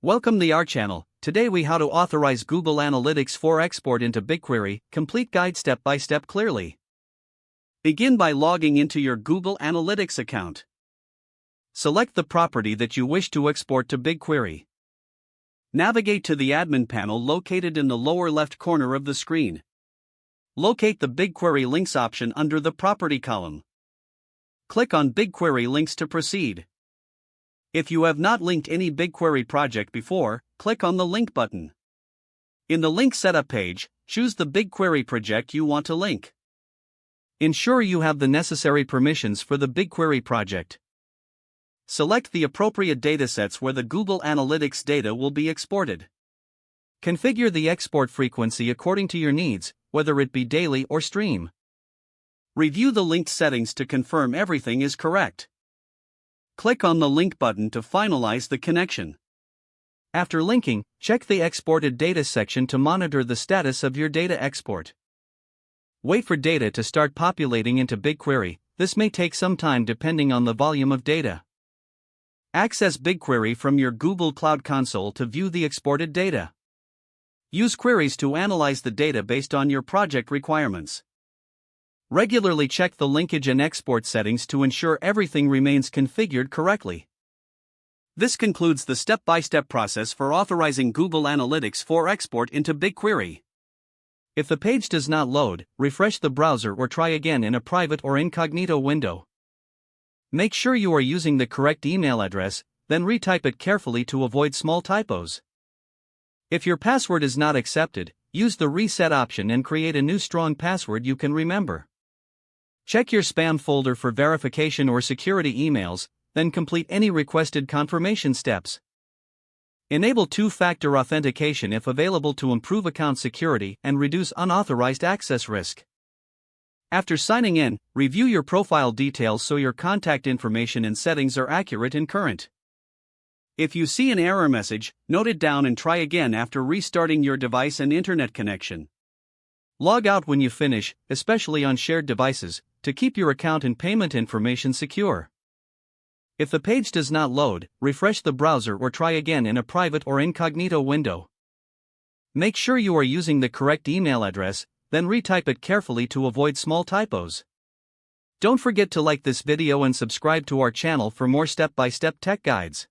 Welcome to our channel. Today we how to authorize Google Analytics for export into BigQuery, complete guide step by step clearly. Begin by logging into your Google Analytics account. Select the property that you wish to export to BigQuery. Navigate to the admin panel located in the lower left corner of the screen. Locate the BigQuery links option under the property column. Click on BigQuery links to proceed. If you have not linked any BigQuery project before, click on the link button. In the link setup page, choose the BigQuery project you want to link. Ensure you have the necessary permissions for the BigQuery project. Select the appropriate datasets where the Google Analytics data will be exported. Configure the export frequency according to your needs, whether it be daily or stream. Review the linked settings to confirm everything is correct. Click on the link button to finalize the connection. After linking, check the exported data section to monitor the status of your data export. Wait for data to start populating into BigQuery. This may take some time depending on the volume of data. Access BigQuery from your Google Cloud Console to view the exported data. Use queries to analyze the data based on your project requirements. Regularly check the linkage and export settings to ensure everything remains configured correctly. This concludes the step-by-step process for authorizing Google Analytics for export into BigQuery. If the page does not load, refresh the browser or try again in a private or incognito window. Make sure you are using the correct email address, then retype it carefully to avoid small typos. If your password is not accepted, use the reset option and create a new strong password you can remember. Check your spam folder for verification or security emails, then complete any requested confirmation steps. Enable two-factor authentication if available to improve account security and reduce unauthorized access risk. After signing in, review your profile details so your contact information and settings are accurate and current. If you see an error message, note it down and try again after restarting your device and internet connection. Log out when you finish, especially on shared devices, to keep your account and payment information secure. If the page does not load, refresh the browser or try again in a private or incognito window. Make sure you are using the correct email address, then retype it carefully to avoid small typos. Don't forget to like this video and subscribe to our channel for more step-by-step tech guides.